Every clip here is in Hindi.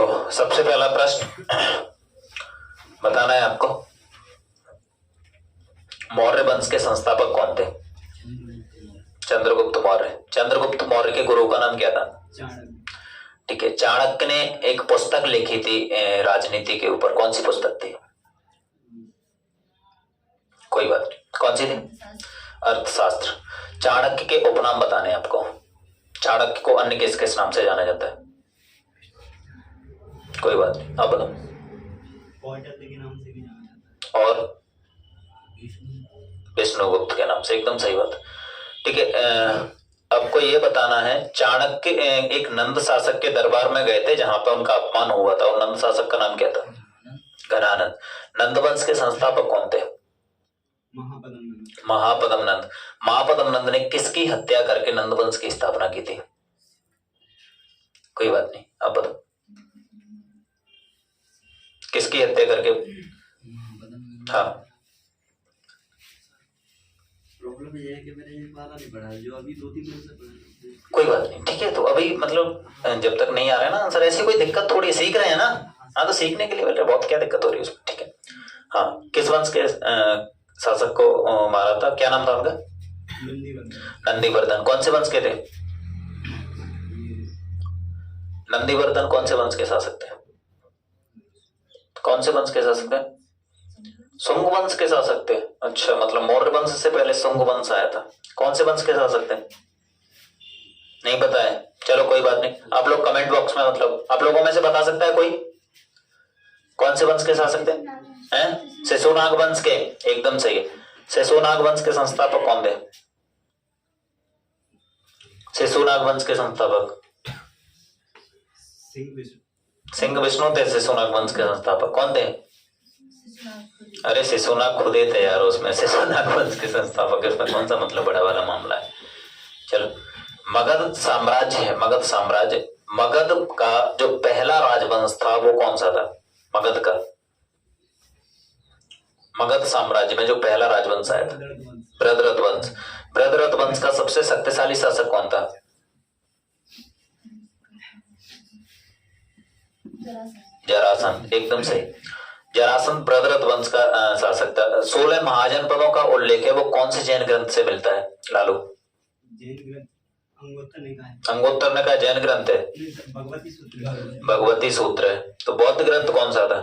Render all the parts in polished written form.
तो सबसे पहला प्रश्न बताना है आपको, मौर्य वंश के संस्थापक कौन थे? चंद्रगुप्त मौर्य। चंद्रगुप्त मौर्य के गुरु का नाम क्या था? ठीक है। चाणक्य ने एक पुस्तक लिखी थी राजनीति के ऊपर, कौन सी पुस्तक थी? कोई बात नहीं, कौन सी थी? अर्थशास्त्र। चाणक्य के उपनाम बताने हैं आपको। चाणक्य को अन्य किस किस नाम से जाना जाता है? कोई बात नहीं, आप बताओ। के नाम से भी जाना जाता है। और विष्णुगुप्त के नाम से, एकदम सही बात। ठीक है। आपको ये बताना है, चाणक्य एक नंद शासक के दरबार में गए थे जहां पर उनका अपमान हुआ था, और नंद शासक का नाम क्या था? घनानंद। नंद वंश के संस्थापक कौन थे? महापदम नंद। महापदम नंद ने किसकी हत्या करके नंद वंश की स्थापना की थी? कोई बात नहीं, आप बताओ। किसकी हत्या करके? हाँ, प्रॉब्लम ये है कि मैंने ये वाला नहीं पढ़ा, जो अभी 2-3 दिन से पढ़ा। कोई बात नहीं, ठीक है। तो अभी मतलब जब तक नहीं आ रहा है ना आंसर, ऐसी कोई दिक्कत, थोड़ी सीख रहे हैं ना, हाँ, तो सीखने के लिए बेटा बहुत क्या दिक्कत हो रही है उसमें, ठीक है। हाँ, किस वंश के शासक को मारा था? क्या नाम था उनका? नंदीवर्धन। कौन से वंश के थे? नंदीवर्धन कौन से वंश के शासक थे? कौन से वंश के शासक थे? शुंग वंश के शासक थे। अच्छा, मतलब मौर्य वंश से पहले शुंग वंश आया था। कौन से वंश के शासक थे? नहीं पता है, चलो कोई बात नहीं। आप लोग कमेंट बॉक्स में, मतलब आप लोगों में से बता सकता है कोई कौन से वंश के शासक थे? हैं? शिशुनाग वंश के, एकदम सही है। शिशुनाग वंश के संस्थापक कौन थे? शिशुनाग वंश के संस्थापक सिंह विष्णु थे। शिशुनाग वंश के संस्थापक कौन थे? अरे शिशुनाग खुद ही थे यार, उसमें शिशुनाग वंश के संस्थापक, इसमें कौन सा मतलब बड़ा वाला मामला है। चलो, मगध साम्राज्य है, मगध साम्राज्य। मगध का जो पहला राजवंश था वो कौन सा था? मगध का, मगध साम्राज्य में जो पहला राजवंश आया था, बृहद्रथ वंश। बृहद्रथ वंश का सबसे शक्तिशाली शासक कौन था? जरासंध, एकदम सही। जरासंध बृहद्रथ वंश का शासक था। 16 महाजनपदों का उल्लेख है, वो कौन से जैन ग्रंथ से मिलता है? लालू, अंगोत्तर ने कहा जैन ग्रंथ है, भगवती सूत्र है। तो बौद्ध ग्रंथ कौन सा था?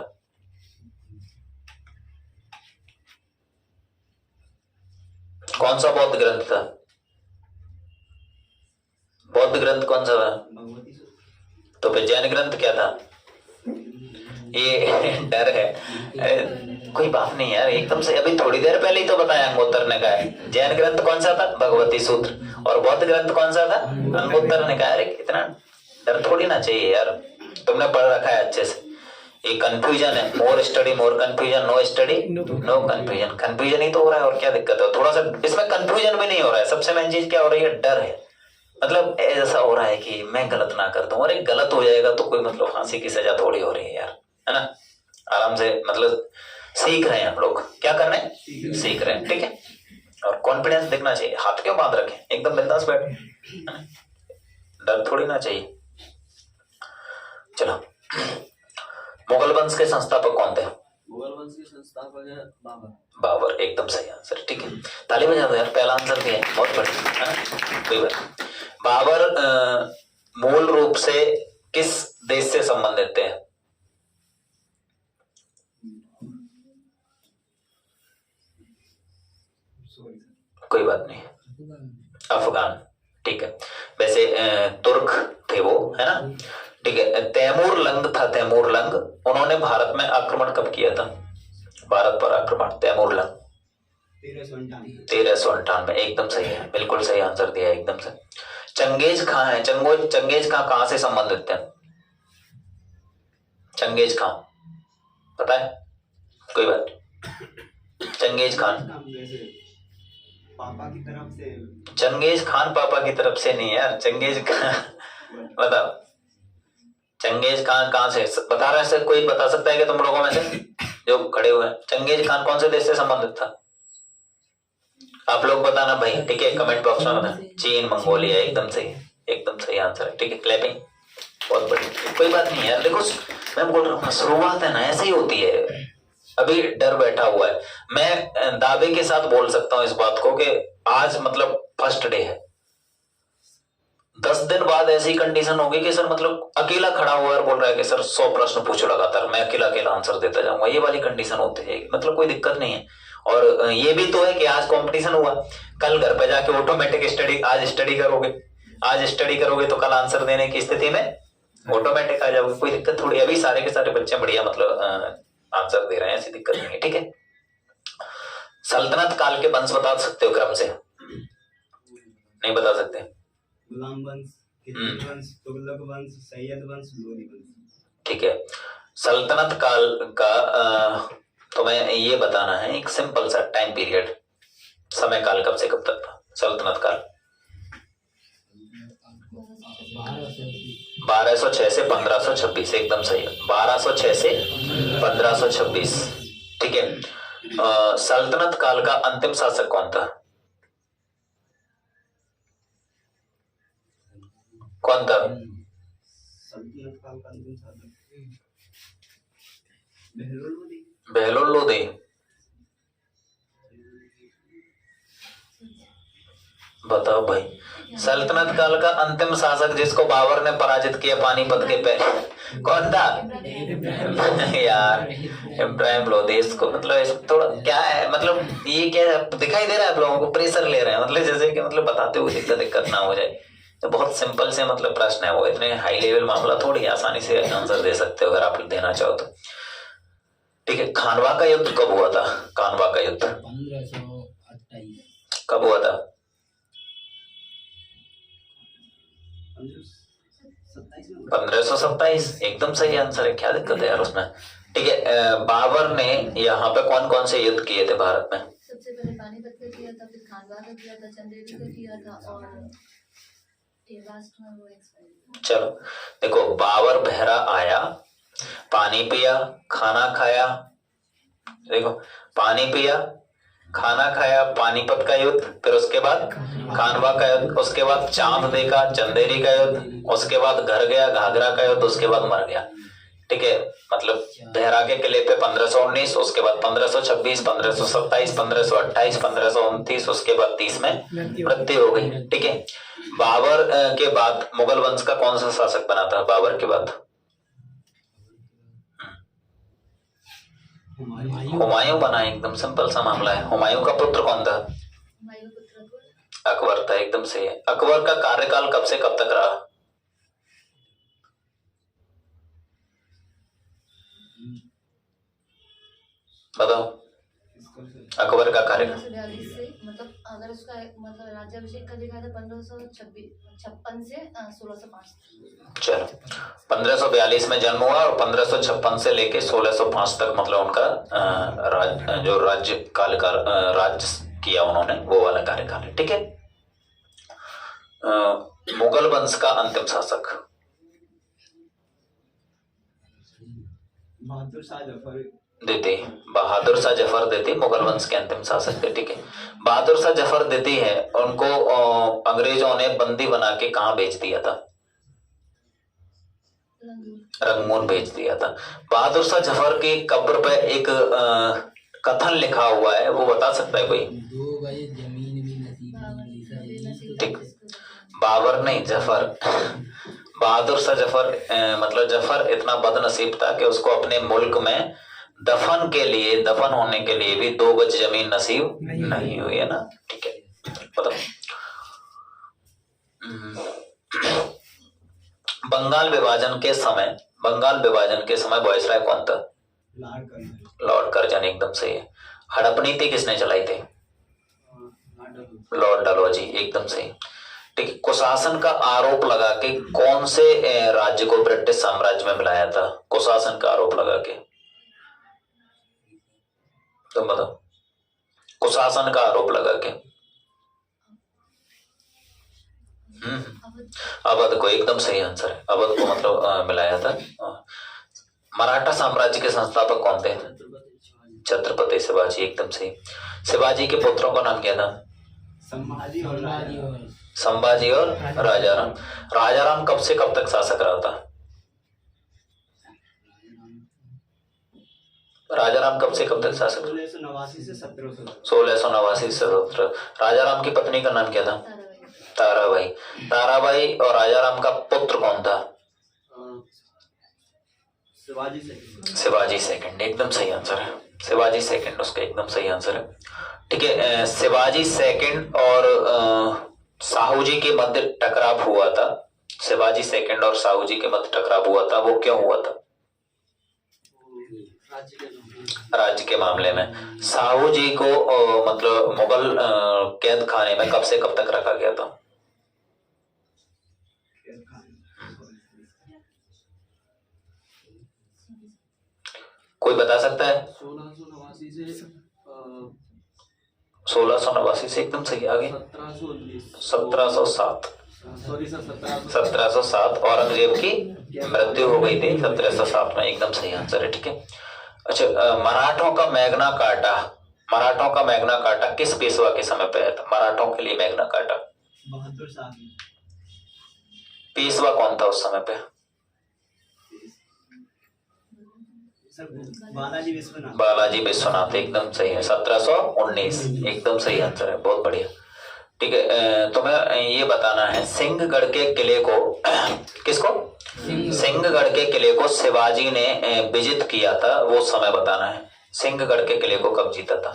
कौन सा बौद्ध ग्रंथ था? बौद्ध ग्रंथ कौन सा था? तो फिर जैन ग्रंथ क्या था? ये डर है, कोई बात नहीं यार, एकदम से अभी थोड़ी देर पहले ही तो बताया, अंगोत्तर ने कहा है। जैन ग्रंथ कौन सा था? भगवती सूत्र। और बौद्ध ग्रंथ कौन सा था? अंगोत्तर ने कहा। अरे इतना डर थोड़ी ना चाहिए यार, तुमने पढ़ रखा है अच्छे से। ये कंफ्यूजन है, more study more confusion, no study no confusion. Confusion ही तो हो रहा है, और क्या दिक्कत है? थोड़ा सा इसमें कंफ्यूजन भी नहीं हो रहा है। सबसे मेन चीज क्या हो रही है? डर है। मतलब ऐसा हो रहा है कि मैं गलत ना कर दूं, अरे गलत हो जाएगा तो कोई मतलब फांसी की सजा थोड़ी हो रही है यार, है ना। आराम से मतलब सीख रहे हैं हम लोग, क्या कर रहे हैं? सीख रहे हैं, ठीक है। और कॉन्फिडेंस दिखना चाहिए, हाथ क्यों बांध रखे, एकदम बिंदास बैठे, डर थोड़ी ना चाहिए। चलो, मुगल वंश के संस्थापक कौन थे? मुगल वंश के संस्थापक है बाबर। बाबर, एकदम सही आंसर, ठीक है। ताली बजा दो यार, पहला आंसर दिया, बहुत बढ़िया, है ना। कोई बात। बाबर मूल रूप से किस देश से संबंधित थे? कोई बात नहीं, अफगान, ठीक है। वैसे तुर्क थे वो, है ना, ठीक है। तैमूर लंग था, तैमूर लंग, उन्होंने भारत में आक्रमण कब किया था? भारत पर आक्रमण, तैमूर लंग 1358, एकदम सही है, बिल्कुल सही आंसर दिया, एकदम से। चंगेज खां है, चंगेज खां कहां से संबंधित थे? चंगेज खां पता है? कोई बात नहीं। चंगेज खान पापा की तरफ से। चंगेज खान पापा की तरफ से नहीं यार, चंगेज खान बताओ, चंगेज खान कहां से बता रहे हैं? कोई बता सकता है कि तुम लोगों में से जो खड़े हुए हैं? चंगेज खान कौन से देश से संबंधित था? आप लोग बताना भाई, ठीक है, कमेंट बॉक्स में बताना। चीन, मंगोलिया, एकदम सही, एकदम सही आंसर है, ठीक है। क्लैपिंग। बहुत बड़ी, कोई बात नहीं यार। देखो मैं बोल रहा हूँ शुरुआत है ना ऐसे ही होती है। अभी डर बैठा हुआ है, मैं दावे के साथ बोल सकता हूँ इस बात को कि आज मतलब फर्स्ट डे है, 10 दिन बाद ऐसी कंडीशन होगी कि सर मतलब अकेला खड़ा हुआ है और बोल रहा है कि सर 100 प्रश्न पूछो लगातार, मैं अकेला अकेला आंसर देता जाऊंगा, ये वाली कंडीशन होती है। मतलब कोई दिक्कत नहीं है। और ये भी तो है कि आज कंपटीशन हुआ, कल घर पे जाके ऑटोमेटिक स्टडी, आज स्टडी करोगे तो कल आंसर देने की स्थिति में ऑटोमेटिक आ जाओगे, कोई दिक्कत थोड़ी। अभी सारे के सारे बच्चे बढ़िया मतलब आंसर दे रहे हैं, ऐसी दिक्कत नहीं है, ठीक है। सल्तनत काल के वंश बता सकते हो क्रम से? नहीं बता सकते? गुलाम वंश, कितनी वंश, तुगलक वंश, सैयद वंश, लोधी वंश। ठीक है। सल्तनत काल का तुम्हें ये बताना है एक सिंपल सा टाइम पीरियड, समय काल कब से कब तक था सल्तनत काल? 1206 से 1526, एकदम सही है, 1206 से 1526, ठीक है। सल्तनत काल का अंतिम शासक कौन था? कौन था? सल्तनत काल का अंतिम शासक बहलोल लोधी। बहलोल लोधी। बताओ भाई, सल्तनत काल का अंतिम शासक जिसको बाबर ने पराजित किया पानीपत के पहले, कौन था? यार इब्राहिम लोधी। इसको मतलब थोड़ा क्या है, मतलब ये क्या दिखाई दे रहा है आप लोगों को? प्रेशर ले रहे हैं मतलब, जैसे कि मतलब बताते हुए दिक्कत ना हो जाए। तो बहुत सिंपल से मतलब प्रश्न है वो, इतने हाई लेवल मामला थोड़ी आसानी से आंसर दे सकते हो अगर आप देना चाहो तो, ठीक है। खानवा का युद्ध कब हुआ था? खानवा का युद्ध 1528 कब हुआ था? 1527, एकदम सही आंसर है, क्या दिक्कत है यार उसमें, ठीक है। बाबर ने यहाँ पे कौन कौन से युद्ध किए थे भारत में? सबसे पहले पानीपत का किया था, फिर खानवा का किया था, चंदेरी का किया था, और ये लास्ट में वो एक्सपायर। चलो देखो, बाबर बहरा आया, पानी पिया, खाना खाया, देखो पानी पिया, खाना खाया, पानीपत का युद्ध, फिर उसके बाद खानवा का युद्ध, उसके बाद चांद देखा, चंदेरी का युद्ध, उसके बाद घर गया, घाघरा का युद्ध, उसके बाद मर गया, ठीक है। मतलब बहरा के किले पे 1519, उसके बाद 1526, 1527, 1528, 1529, उसके बाद 30 में मृत्यु हो गई, ठीक है। बाबर के बाद मुगल वंश का कौन सा शासक बना था बाबर के बाद? हुमायूं बना, एकदम सिंपल सा मामला है। हुमायूं का पुत्र कौन था? हुमायूं पुत्र अकबर। अकबर था, एकदम सही है। अकबर का कार्यकाल कब से कब तक रहा? बताओ, अकबर का कार्यकाल 1542 से, मतलब अगर उसका मतलब राज्याभिषेक का देखा था 1556 से 1605। चलो 1542 में जन्म हुआ और 1556 से लेके 1605 तक मतलब उनका जो राज्य काल का राज्य किया उन्होंने, वो वाला कार्यकाल है, ठीक है। मुगल वंश का अंतिम शासक? बहादुर शाह जफर देती, बहादुर शाह जफर देती मुगल वंश के अंतिम शासक थे, ठीक है। बहादुर शाह जफर देती है, उनको अंग्रेजों ने बंदी बना के कहाँ भेज दिया था? रंगून भेज दिया था। बहादुर शाह जफर की कब्र पे एक कथन लिखा हुआ है, वो बता सकता है कोई? 2 गज जमीन भी नसीब नहीं, ठीक, बाबर नहीं, जफर। बहादुर शाह जफर मतलब जफर इतना बदनसीब था कि उसको अपने मुल्क में दफन होने के लिए भी 2 गज जमीन नसीब नहीं हुई है ना, ठीक है। बताओ, बंगाल विभाजन के समय वायसराय कौन था? लॉर्ड कर्जन, एकदम सही है। हड़प नीति किसने चलाई थी? लॉर्ड डलहौजी, एकदम सही, ठीक है। कुशासन का आरोप लगा के कौन से राज्य को ब्रिटिश साम्राज्य में मिलाया था? कुशासन का आरोप लगा के तुम बताओ, कुशासन का आरोप लगा के। अवध को, एकदम सही आंसर है, अवध को मतलब मिलाया था। मराठा साम्राज्य के संस्थापक कौन थे? छत्रपति शिवाजी, एकदम सही। शिवाजी के पुत्रों का नाम क्या था? संभाजी और राजाराम। राजाराम कब से कब तक शासक रहा था? राजाराम कब से कब तक शासक? 1689 से 1700। 1689 से 17। राजाराम की पत्नी का नाम क्या था? ताराबाई। ताराबाई। ताराबाई और राजाराम का पुत्र कौन था? शिवाजी सेकंड। शिवाजी सेकंड, एकदम सही आंसर है। शिवाजी सेकंड उसका एकदम सही आंसर है। ठीक है, शिवाजी सेकंड और साहू जी के मध्य टकराव हुआ था। शिवाजी सेकंड और साहू जी के मध्य टकराव हुआ था, वो क्यों हुआ था? राज्य के मामले में। साहू जी को मतलब मुगल कैद खाने में कब से कब तक रखा गया था? कोई बता सकता है? 1689 से 1689 से एकदम सही। आगे 1707। सॉरी सर 1707 औरंगजेब की मृत्यु हो गई थी 1707 में, एकदम सही आंसर है। ठीक है, अच्छा, मराठों का मैग्ना कार्टा, मराठों का मैग्ना कार्टा किस पेशवा के समय पे आया था? मराठों के लिए मैग्ना कार्टा। बहादुर शाह। पेशवा कौन था उस समय पे? सर बालाजी विश्वनाथ। बालाजी विश्वनाथ, एकदम सही है। 1719, एकदम सही आंसर है, बहुत बढ़िया। ठीक है, तुम्हें ये बताना है सिंहगढ़ के किले को किसको? सिंहगढ़ के किले को शिवाजी ने विजित किया था, वो समय बताना है। सिंहगढ़ के किले को कब जीता था?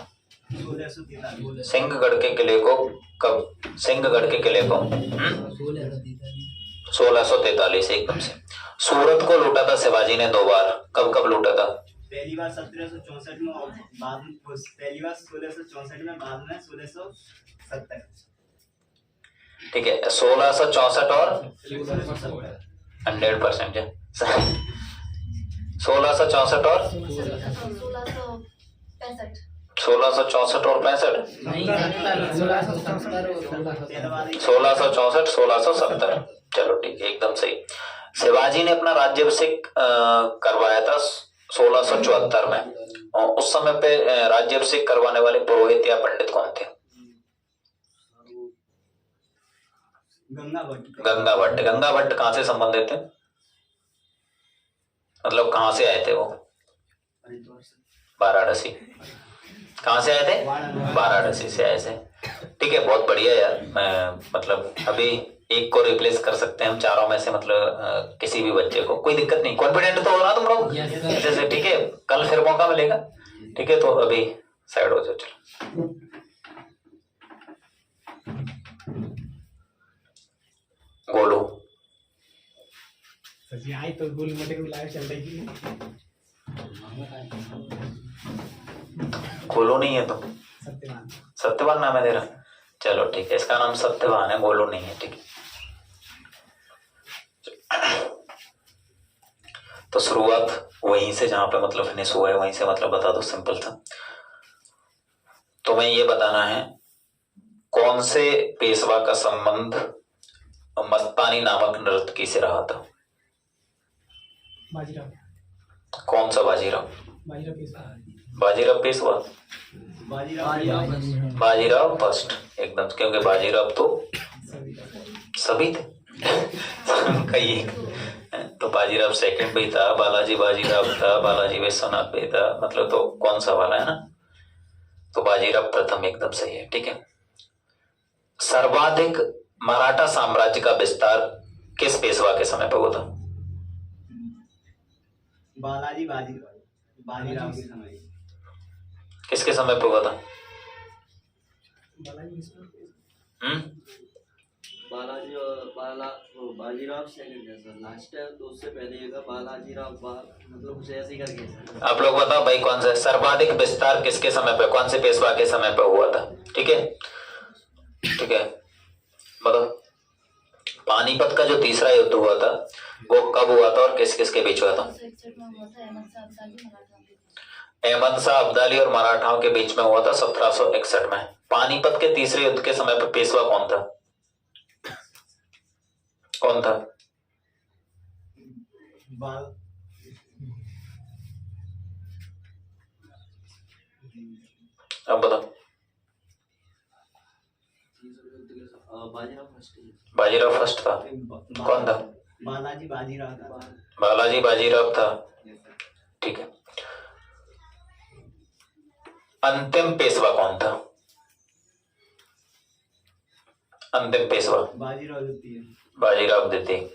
1643। सिंहगढ़ के किले को कब? सिंहगढ़ के किले को 1643, एकदम से। सूरत को लूटा था शिवाजी ने 2 बार, कब कब लूटा था? पहली बार 1764 में और बाद में पहली बार 1664 में, बाद में 1670। ठीक है, 1664 और 1670। 100% है। 1664 और 1664 और 65। 1664 1670, चलो ठीक है, एकदम सही। शिवाजी ने अपना राज्याभिषेक करवाया था 1674 में, और उस समय पे राज्याभिषेक करवाने वाले पुरोहित या पंडित कौन थे? गंगा भट्ट। गंगा भट्ट। गंगा भट्ट कहाँ से संबंधित थे? मतलब कहाँ से आए थे वो? वाराणसी। कहाँ से आए थे? वाराणसी से आए थे। ठीक है, बहुत बढ़िया यार। मतलब अभी एक को रिप्लेस कर सकते हैं हम चारों में से, मतलब किसी भी बच्चे को, कोई दिक्कत नहीं। कॉन्फिडेंट तो हो ना तुम लोग? जैसे ठीक है, कल फिर मौका मिलेगा। ठीक है, तो अभी साइड हो जाओ, चलो। गोलू। आई तो गोल मटे लाइव चल रही थी। गोलू नहीं है तुम? सत्यवान। सत्यवान नाम है तेरा? चलो ठीक है, इसका नाम सत्यवान है, गोलू नहीं है। ठीक है, तो शुरुआत वहीं से जहां पे मतलब फिनिश हुआ है वहीं से मतलब बता दो, सिंपल था। तुम्हें ये बताना है कौन से पेशवा का संबंध मस्तानी नामक नर्तकी से रहा था? बाजीराव। कौन सा बाजीराव? बाजीराव पेशवा। बाजीराव पेशवा। बाजीराव। बाजीराव फर्स्ट, एकदम, क्योंकि बाजीराव तो सभी थे कई। तो बाजीराव सेकंड भी था, बालाजी बाजीराव था, बालाजी विश्वनाथ भी था, मतलब तो कौन सा वाला है ना? तो बाजीराव प्रथम, एकदम सही है। ठीक है, सर्वाधिक मराठा साम्राज्य का विस्तार किस पेशवा के समय पर हुआ था? बालाजी बाजीराव के समय। किसके समय पर हुआ था? बालाजी और बाजीराव सेकंड है सर, लास्ट है तो उससे पहले का बालाजीराव मतलब कुछ ऐसे ही करके सर। आप लोग बताओ भाई, कौन सा सर्वाधिक विस्तार किसके समय पे, कौन से पेशवा के समय पे हुआ था? ठीक है, ठीक है, बताओ। पानीपत का जो तीसरा युद्ध हुआ था वो कब हुआ था और किस किस के बीच हुआ था? अहमद शाह अब्दाली और मराठाओं के बीच में हुआ था 1761 में। पानीपत के तीसरे युद्ध के समय पे पेशवा कौन था? कौन था? अब बताओ। बाजीराव फर्स्ट था। कौन था? बालाजी बाजीराव था। बालाजी बाजीराव था। ठीक है, अंतिम पेशवा कौन था? अंतिम पेशवा बाजीराव द्वितीय। बाजीराव द्वितीय।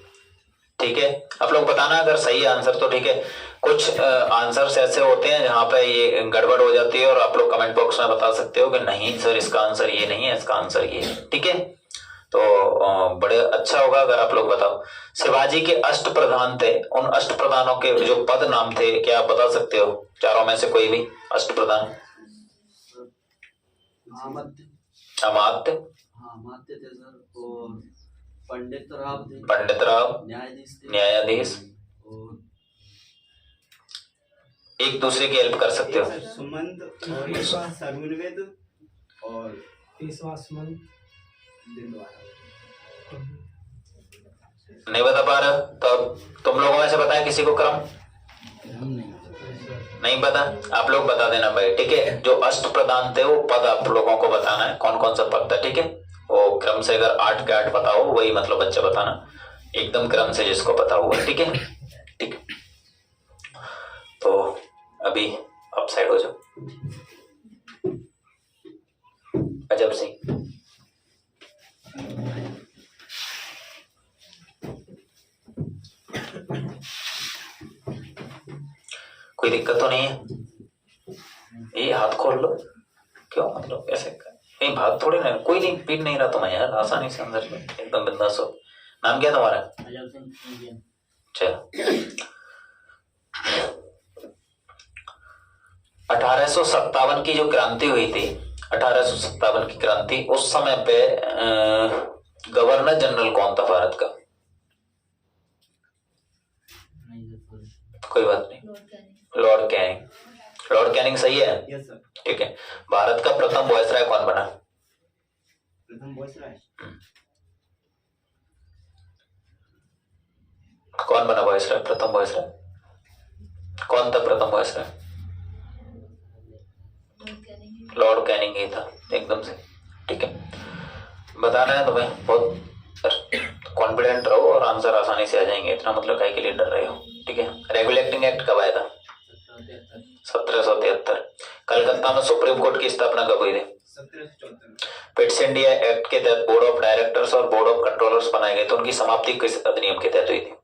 ठीक है, आप लोग बताना अगर सही आंसर तो ठीक है। कुछ आंसर्स ऐसे होते हैं जहां पे ये गड़बड़ हो जाती है और आप लोग कमेंट बॉक्स में बता सकते हो कि नहीं सर इसका आंसर ये नहीं है, इसका आंसर ये है। ठीक है, तो बड़े अच्छा होगा अगर आप लोग बताओ। शिवाजी के अष्ट प्रधान थे, उन अष्ट प्रधानों के जो पद नाम थे क्या आप बता सकते हो? चारों में से कोई भी अष्ट प्रधान। अमात्य। अमात्य, हाँ अमात्य थे सर। और पंडित राव थे। पंडित राव, न्यायाधीश थे। न्यायाधीश। और एक दूसरे की हेल्प कर सकते हो। सुमंत और एक सर्वुन्वेद और पेशवा सुमंत। नहीं बता पा रहे हो तो तुम लोगों में से बताएं किसी को क्रम। नहीं पता, आप लोग बता देना भाई। ठीक है, जो अष्ट प्रधान थे वो पद आप लोगों को बताना है, कौन कौन सा पद था। ठीक है, वो क्रम से अगर 8 के 8 पता हो वही मतलब बच्चे बताना, एकदम क्रम से जिसको पता हुआ। ठीक है, ठीक है। तो अभी आप साइड हो जाओ। अजब सिंह, कोई दिक्कत तो नहीं है? ये हाथ खोल लो। क्यों मतलब ऐसे कहीं भाग थोड़ी ना, कोई नहीं पीट नहीं रहा तुम्हें यार, आसानी से अंदर में एकदम बिंदास हो। नाम क्या तुम्हारा? चलो, 1857 की जो क्रांति हुई थी, 1857 की क्रांति, उस समय पे गवर्नर जनरल कौन था भारत का? कोई बात नहीं, लॉर्ड कैनिंग। लॉर्ड कैनिंग सही है? Yes sir. ठीक है। भारत का प्रथम वायसराय कौन बना? प्रथम वायसराय कौन बना वायसराय? प्रथम वायसराय कौन था? प्रथम वायसराय लॉर्ड कैनिंग ही था, एकदम से। ठीक है, बताना है तुम्हें, बहुत कॉन्फिडेंट रहो और आंसर आसानी से आ जाएंगे, इतना मतलब काय के लिए डर रहे हो। ठीक है, रेगुलेटिंग एक्ट कब आया था? 1773। कलकत्ता में सुप्रीम कोर्ट की स्थापना कब हुई थी? 1774। पिट्स इंडिया एक्ट के तहत बोर्ड ऑफ डायरेक्टर्स और बोर्ड ऑफ कंट्रोलर्स बनाए गए थे, उनकी समाप्ति किस अधिनियम के तहत हुई थी?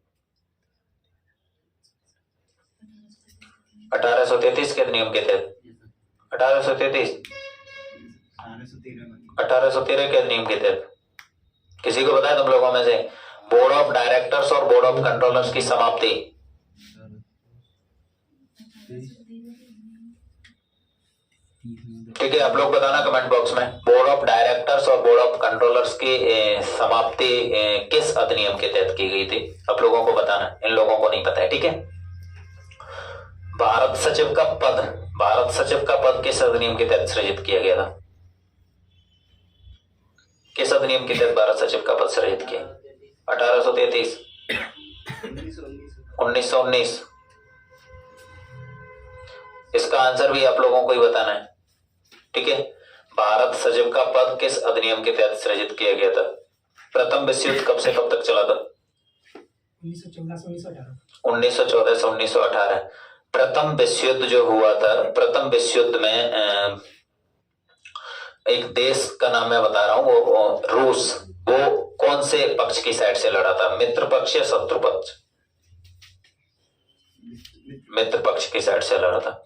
1833 के अधिनियम के तहत। 1833 1813 के अधिनियम के तहत। किसी को बताया तुम लोगों में से? बोर्ड ऑफ डायरेक्टर्स और बोर्ड ऑफ कंट्रोलर्स की समाप्ति। ठीक है, आप लोग बताना कमेंट बॉक्स में, बोर्ड ऑफ डायरेक्टर्स और बोर्ड ऑफ कंट्रोलर्स की समाप्ति किस अधिनियम के तहत की गई थी? आप लोगों को बताना, इन लोगों को नहीं पता है। ठीक है, भारत सचिव का पद किस अधिनियम के तहत सृजित किया गया था? किस अधिनियम के तहत भारत सचिव का पद सृजित किया? 1833, 1919। इसका आंसर भी आप लोगों को ही बताना है। ठीक है, भारत सचिव का पद किस अधिनियम के तहत सृजित किया गया था? प्रथम विश्व युद्ध कब से कब तक चला था? 1914 से 1918। 1914 से 1918। प्रथम विश्व युद्ध जो हुआ था, प्रथम विश्व युद्ध में एक देश का नाम मैं बता रहा हूं, वो रूस, वो कौन से पक्ष की साइड से लड़ा था? मित्र पक्ष या शत्रु पक्ष? मित्र पक्ष की साइड से लड़ा था।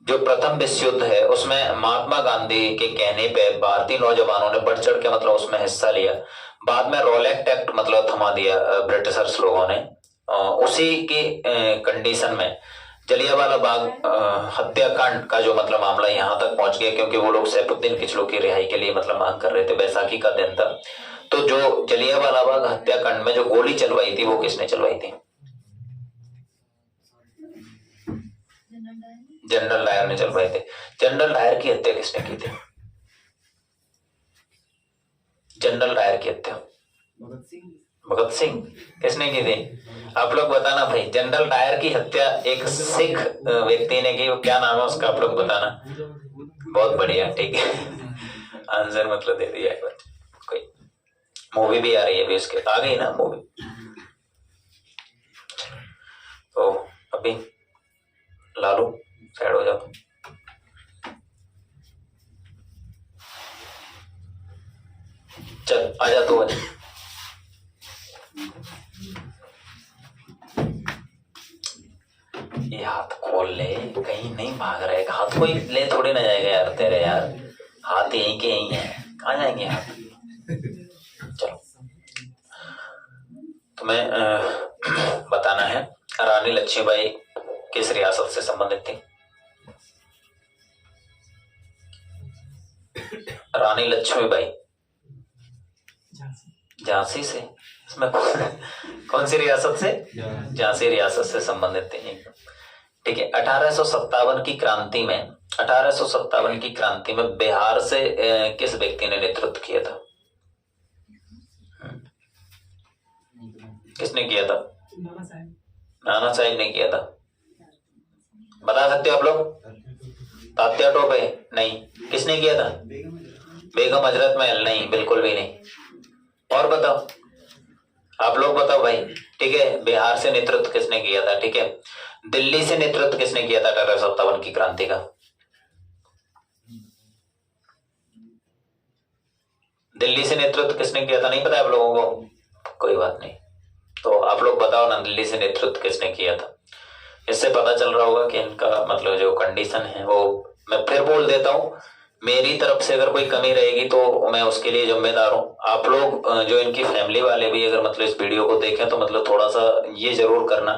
जो प्रथम विश्व युद्ध है उसमें महात्मा गांधी के कहने पे भारतीय नौजवानों ने बढ़ चढ़ के मतलब उसमें हिस्सा लिया। बाद में रोलेक्ट एक्ट मतलब थमा दिया ब्रिटिशर्स लोगों ने। उसी की कंडीशन में जलियांवाला बाग हत्याकांड का जो मतलब मामला यहाँ तक पहुंच गया, क्योंकि वो लोग सैफुद्दीन किचलू की रिहाई के लिए मतलब मांग कर रहे थे। बैसाखी का दिन था, तो जो जलियांवाला बाग हत्याकांड में जो गोली चलवाई थी वो किसने चलवाई थी? जनरल डायर ने चलवाई थी। जनरल डायर की हत्या किसने की थी? जनरल डायर की हत्या भगत सिंह किसने की थी? आप लोग बताना भाई। जनरल डायर की हत्या एक सिख व्यक्ति ने की, वो क्या नाम है उसका आप लोग बताना। बहुत बढ़िया, ठीक है, आंसर मतलब दे दिया। कोई मूवी भी आ रही है अभी, उसके आ गई ना मूवी। तो अभी लालू साइड हो जाओ। ये हाथ खोल ले, कहीं नहीं भाग रहे। हाथ कोई ले थोड़ी ना जाएगा यार तेरे, यार हाथ यहीं के यहीं है, कहाँ जाएंगे हाथ। चलो तुम्हें बताना है रानी लक्ष्मीबाई किस रियासत से संबंधित थी। रानी लक्ष्मीबाई झांसी से, इसमें कौन सी रियासत से? झांसी रियासत से संबंधित थी। ठीक है। 1857 की क्रांति में, 1857 की क्रांति में बिहार से किस व्यक्ति ने नेतृत्व किया था? किसने किया था? नाना साहेब ने किया था। बता सकते हो आप लोग? तात्या टोपे? नहीं। किसने किया था? बेगम हजरत महल? नहीं, बिल्कुल भी नहीं। और बताओ, आप लोग बताओ भाई। ठीक है, बिहार से नेतृत्व किसने किया था? ठीक है। दिल्ली से नेतृत्व किसने किया था 1857 की क्रांति का? दिल्ली से नेतृत्व किसने किया था? नहीं पता आप लोगों को? कोई बात नहीं, तो आप लोग बताओ ना, दिल्ली से नेतृत्व किसने किया था। इससे पता चल रहा होगा कि इनका मतलब जो कंडीशन है वो, मैं फिर बोल देता हूं, मेरी तरफ से अगर कोई कमी रहेगी तो मैं उसके लिए जिम्मेदार हूं। आप लोग जो इनकी फैमिली वाले भी अगर मतलब इस वीडियो को देखें तो मतलब थोड़ा सा ये जरूर करना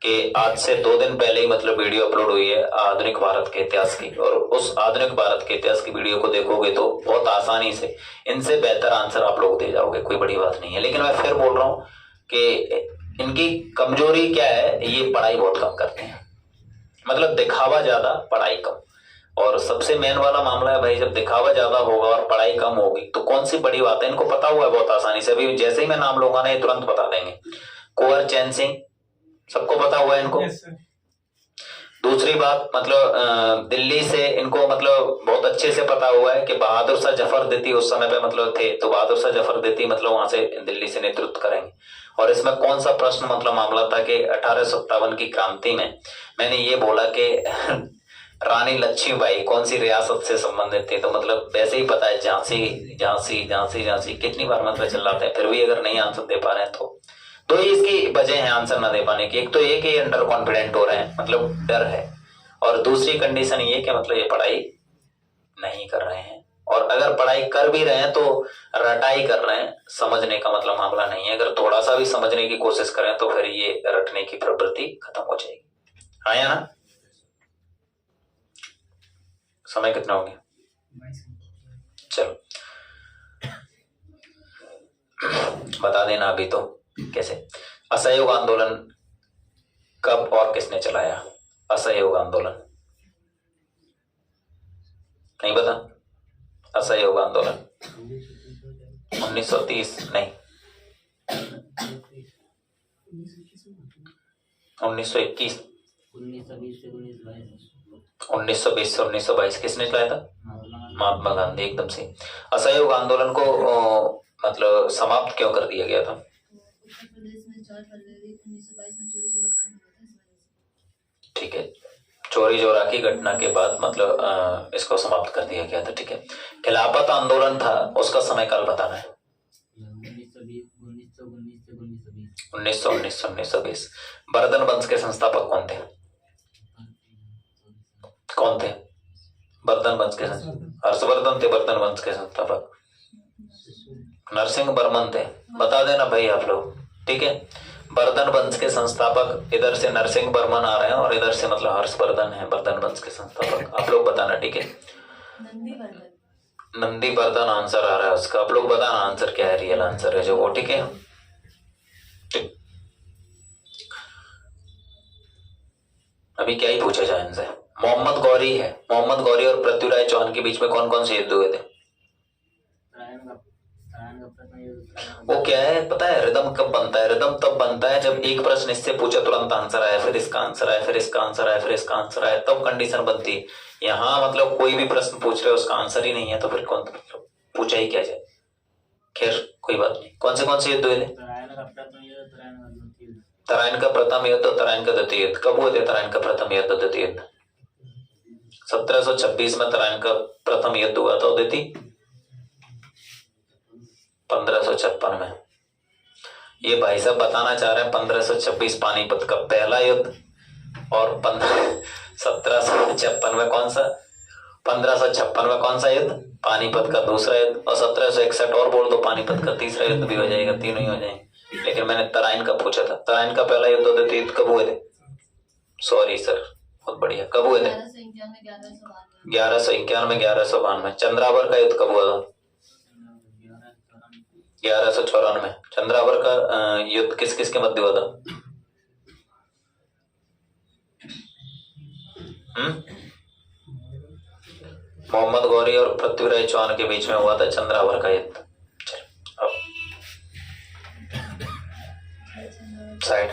कि आज से 2 दिन पहले ही मतलब वीडियो अपलोड हुई है आधुनिक भारत के इतिहास की, और उस आधुनिक भारत के इतिहास की वीडियो को देखोगे तो बहुत आसानी से इनसे बेहतर आंसर आप लोग दे जाओगे, कोई बड़ी बात नहीं है। लेकिन मैं फिर बोल रहा हूँ कि इनकी कमजोरी क्या है, ये पढ़ाई बहुत कम करते हैं, मतलब दिखावा ज्यादा पढ़ाई कम। और सबसे मेन वाला मामला है भाई, जब दिखावा ज्यादा होगा और पढ़ाई कम होगी तो कौन सी बड़ी बात है, इनको पता हुआ है बहुत आसानी से। अभी जैसे ही मैं नाम लूंगा ना ये तुरंत बता देंगे। कुंवर चैन सिंह सबको पता हुआ है इनको। दूसरी बात, मतलब दिल्ली से इनको मतलब बहुत अच्छे से पता हुआ है कि बहादुर शाह जफर देती उस समय पे मतलब थे, तो बहादुर शाह जफर देती मतलब वहां से दिल्ली से नेतृत्व करेंगे। और इसमें कौन सा प्रश्न मतलब मामला था कि 1857 की क्रांति में मैंने ये बोला कि रानी लक्ष्मीबाई कौन सी रियासत से संबंधित थे, तो मतलब वैसे ही पता है झांसी झांसी झांसी झांसी, कितनी बार मतलब चिल्लाते हैं, फिर भी अगर नहीं आंसर दे पा रहे हैं तो ही इसकी वजह है आंसर ना दे पाने की। एक तो ये कि अंडर कॉन्फिडेंट हो रहे हैं, मतलब डर है, और दूसरी कंडीशन ये कि मतलब ये पढ़ाई नहीं कर रहे हैं, और अगर पढ़ाई कर भी रहे हैं तो रटाई कर रहे हैं, समझने का मतलब मामला नहीं है। अगर थोड़ा सा भी समझने की कोशिश करें तो फिर ये रटने की प्रवृत्ति खत्म हो जाएगी। आया ना? समय कितना हो गया? चलो बता देना अभी तो कैसे। असहयोग आंदोलन कब और किसने चलाया? असहयोग आंदोलन नहीं पता? असहयोग आंदोलन 1930 नहीं, 1921, 1920 से 1922 किसने चलाया था? महात्मा गांधी, एकदम से। असहयोग आंदोलन को मतलब समाप्त क्यों कर दिया गया था? उत्तर प्रदेश में 4 फरवरी 1922 में चोरी चोरा कांड हुआ था, इस वजह से। ठीक है, चोरी चोरा की घटना के बाद मतलब इसको समाप्त कर दिया गया था। ठीक है। खिलाफत आंदोलन था, उसका समय काल बताना है। 1919 बर्धन वंश के संस्थापक कौन थे? कौन थे बर्धन वंश के? हर्षवर्धन थे बर्धन वंश के संस्थापक। नरसिंह बर्मन थे, बता देना भाई आप लोग। ठीक है, बर्धन वंश के संस्थापक, इधर से नरसिंह बर्मन आ रहे हैं और इधर से मतलब हर्षवर्धन है बर्धन वंश के संस्थापक। आप लोग बताना। ठीक है, नंदी बर्धन आंसर आ रहा है उसका, आप लोग बताना आंसर क्या है, रियल आंसर है जो वो। ठीक है, ठीक। अभी क्या ही पूछा जाए इनसे। मोहम्मद गौरी है, मोहम्मद गौरी और पृथ्वीराज चौहान के बीच में कौन कौन से युद्ध हुए थे? वो क्या है पता है? रिदम कब बनता है? रिदम तब बनता है जब एक प्रश्न इससे पूछा तुरंत आंसर आया, फिर इसका आंसर आया, फिर इसका आंसर आया, फिर इसका आंसर आया, तब कंडीशन बनती है। यहाँ मतलब कोई भी प्रश्न पूछ रहे हो उसका आंसर ही नहीं है तो फिर कौन मतलब पूछा ही क्या जाए। खैर कोई बात नहीं। कौन से युद्ध हुए थे? तराइन का प्रथम युद्ध और तराइन का द्वितीय युद्ध। कब हुए थे तराइन का प्रथम युद्ध द्वितीय युद्ध? 1726 में तराइन का प्रथम युद्ध हुआ था, द्वितीय 1556 में। ये भाई साहब बताना चाह रहे हैं 1526 पानीपत का पहला युद्ध और 1756 में कौन सा, 1556 में कौन सा युद्ध, पानीपत का दूसरा युद्ध, और 1761 और बोल दो पानीपत का तीसरा युद्ध भी हो जाएगा, तीनों ही हो जाएंगे। लेकिन मैंने तराइन का पूछा था, तराइन का पहला युद्ध होते युद्ध कब हुए थे? सॉरी सर, बहुत बढ़िया, कब हुए थे? 1191 1192। चंद्रावर का युद्ध कब हुआ था? 1194। चंद्रावर का युद्ध किस किस के मध्य हुआ था? मोहम्मद गौरी और पृथ्वीराज चौहान के बीच में हुआ था चंद्रावर का युद्ध। अब साइड,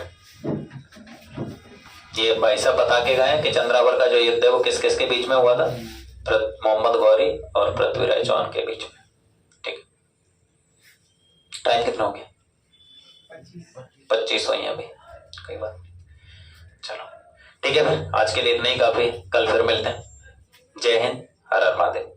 ये भाई साहब बता के गए कि चंद्रावर का जो युद्ध है वो किस किस के बीच में हुआ था? मोहम्मद गौरी और पृथ्वीराज चौहान के बीच में। ठीक, टाइम कितना हो गया? 25 हुई अभी, कोई बात नहीं, चलो ठीक है फिर आज के लिए इतना ही काफी। कल फिर मिलते हैं। जय हिंद, हर हर महादेव।